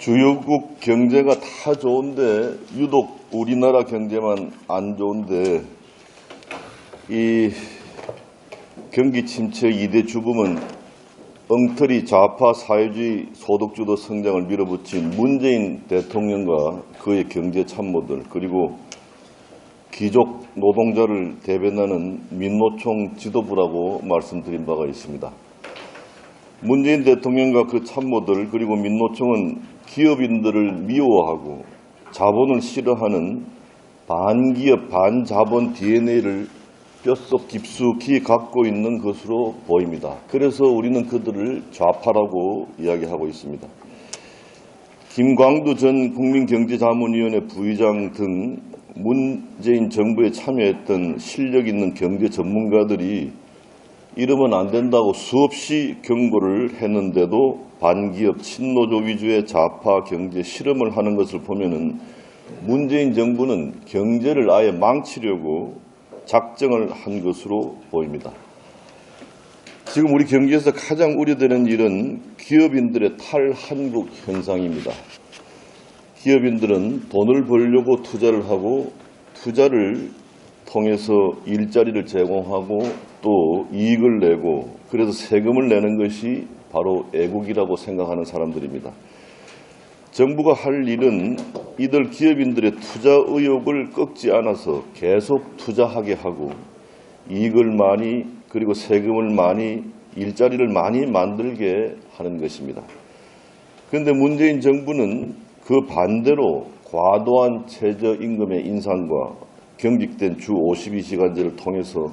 주요국 경제가 다 좋은데 유독 우리나라 경제만 안 좋은데 이 경기 침체 2대 주범은 엉터리 좌파 사회주의 소득주도 성장을 밀어붙인 문재인 대통령과 그의 경제 참모들 그리고 귀족 노동자를 대변하는 민노총 지도부라고 말씀드린 바가 있습니다. 문재인 대통령과 그 참모들 그리고 민노총은 기업인들을 미워하고 자본을 싫어하는 반기업 반자본 DNA를 뼛속 깊숙이 갖고 있는 것으로 보입니다. 그래서 우리는 그들을 좌파라고 이야기하고 있습니다. 김광두 전 국민경제자문위원회 부의장 등 문재인 정부에 참여했던 실력 있는 경제 전문가들이 이러면 안 된다고 수없이 경고를 했는데도 반기업 친노조 위주의 좌파 경제 실험을 하는 것을 보면은 문재인 정부는 경제를 아예 망치려고 작정을 한 것으로 보입니다. 지금 우리 경제에서 가장 우려되는 일은 기업인들의 탈한국 현상입니다. 기업인들은 돈을 벌려고 투자를 하고 투자를 통해서 일자리를 제공하고 또 이익을 내고 그래서 세금을 내는 것이 바로 애국이라고 생각하는 사람들입니다. 정부가 할 일은 이들 기업인들의 투자 의욕을 꺾지 않아서 계속 투자하게 하고 이익을 많이 그리고 세금을 많이 일자리를 많이 만들게 하는 것입니다. 그런데 문재인 정부는 그 반대로 과도한 최저임금의 인상과 경직된 주 52시간제를 통해서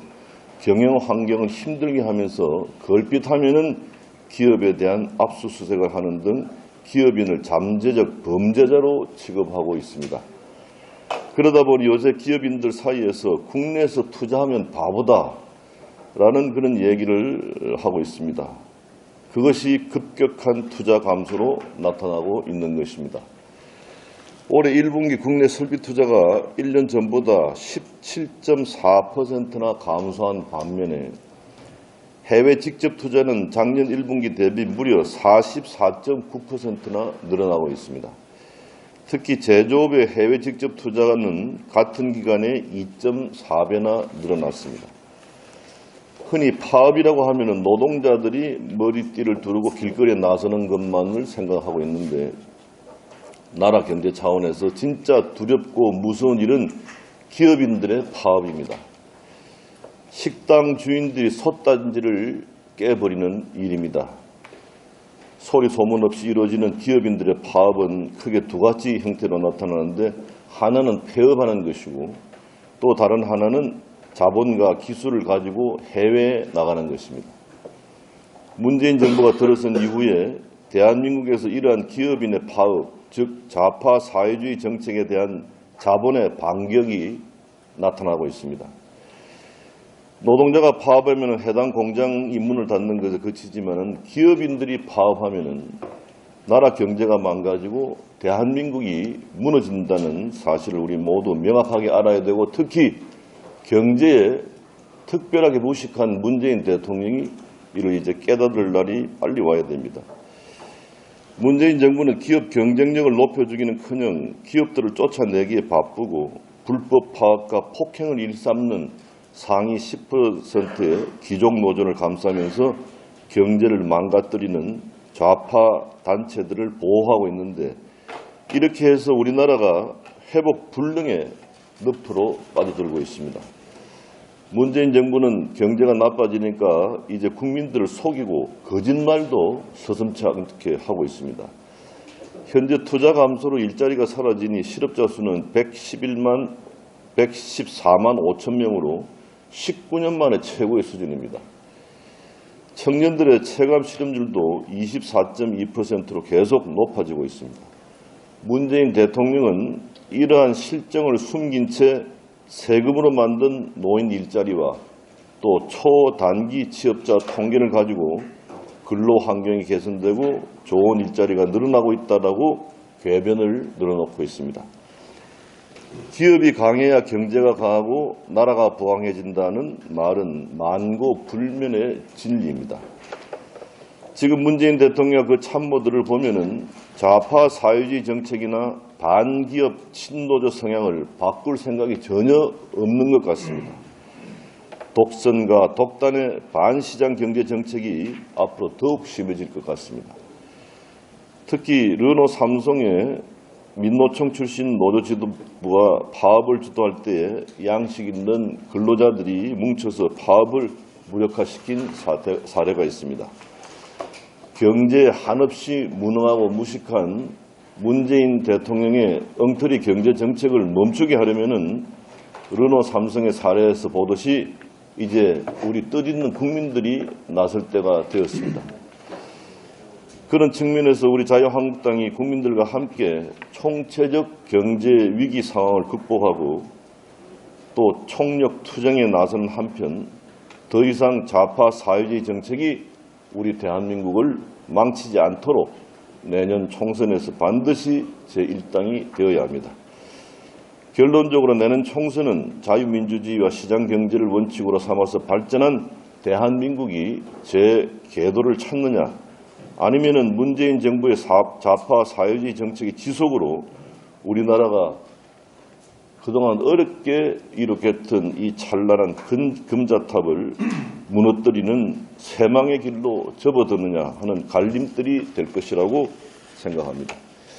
경영 환경을 힘들게 하면서 걸핏하면은 기업에 대한 압수수색을 하는 등 기업인을 잠재적 범죄자로 취급하고 있습니다. 그러다 보니 요새 기업인들 사이에서 국내에서 투자하면 바보다라는 그런 얘기를 하고 있습니다. 그것이 급격한 투자 감소로 나타나고 있는 것입니다. 올해 1분기 국내 설비 투자가 1년 전보다 17.4%나 감소한 반면에 해외 직접 투자는 작년 1분기 대비 무려 44.9%나 늘어나고 있습니다. 특히 제조업의 해외 직접 투자는 같은 기간에 2.4배나 늘어났습니다. 흔히 파업이라고 하면 노동자들이 머리띠를 두르고 길거리에 나서는 것만을 생각하고 있는데 나라 경제 차원에서 진짜 두렵고 무서운 일은 기업인들의 파업입니다. 식당 주인들이 솥단지를 깨버리는 일입니다. 소리 소문 없이 이루어지는 기업인들의 파업은 크게 두 가지 형태로 나타나는데 하나는 폐업하는 것이고 또 다른 하나는 자본과 기술을 가지고 해외에 나가는 것입니다. 문재인 정부가 들어선 이후에 대한민국에서 이러한 기업인의 파업, 즉 좌파 사회주의 정책에 대한 자본의 반격이 나타나고 있습니다. 노동자가 파업하면 해당 공장이 문을 닫는 것에 그치지만 기업인들이 파업하면 나라 경제가 망가지고 대한민국이 무너진다는 사실을 우리 모두 명확하게 알아야 되고 특히 경제에 특별하게 무식한 문재인 대통령이 이를 이제 깨달을 날이 빨리 와야 됩니다. 문재인 정부는 기업 경쟁력을 높여주기는커녕 기업들을 쫓아내기에 바쁘고 불법 파업과 폭행을 일삼는 상위 10%의 귀족 노조를 감싸면서 경제를 망가뜨리는 좌파 단체들을 보호하고 있는데 이렇게 해서 우리나라가 회복 불능의 늪으로 빠져들고 있습니다. 문재인 정부는 경제가 나빠지니까 이제 국민들을 속이고 거짓말도 서슴지 않게 하고 있습니다. 현재 투자 감소로 일자리가 사라지니 실업자 수는 114만 5천 명으로 19년 만에 최고의 수준입니다. 청년들의 체감 실업률도 24.2%로 계속 높아지고 있습니다. 문재인 대통령은 이러한 실정을 숨긴 채 세금으로 만든 노인 일자리와 또 초단기 취업자 통계를 가지고 근로 환경이 개선되고 좋은 일자리가 늘어나고 있다라고 궤변을 늘어놓고 있습니다. 기업이 강해야 경제가 강하고 나라가 부강해진다는 말은 만고불면의 진리입니다. 지금 문재인 대통령 그 참모들을 보면은 좌파 사회주의 정책이나 반기업 친노조 성향을 바꿀 생각이 전혀 없는 것 같습니다. 독선과 독단의 반시장 경제 정책이 앞으로 더욱 심해질 것 같습니다. 특히 르노 삼성의 민노총 출신 노조 지도부가 파업을 주도할 때 양식 있는 근로자들이 뭉쳐서 파업을 무력화시킨 사례가 있습니다. 경제에 한없이 무능하고 무식한 문재인 대통령의 엉터리 경제 정책을 멈추게 하려면은 르노 삼성의 사례에서 보듯이 이제 우리 뜻있는 국민들이 나설 때가 되었습니다. 그런 측면에서 우리 자유한국당이 국민들과 함께 총체적 경제 위기 상황을 극복하고 또 총력 투쟁에 나서는 한편 더 이상 좌파 사회주의 정책이 우리 대한민국을 망치지 않도록 내년 총선에서 반드시 제1당이 되어야 합니다. 결론적으로 내년 총선은 자유민주주의와 시장경제를 원칙으로 삼아서 발전한 대한민국이 재궤도를 찾느냐, 아니면은 문재인 정부의 좌파 사회주의 정책의 지속으로 우리나라가 그동안 어렵게 이룩했던 이 찬란한 금자탑을 무너뜨리는 쇠망의 길로 접어드느냐 하는 갈림들이 될 것이라고 생각합니다.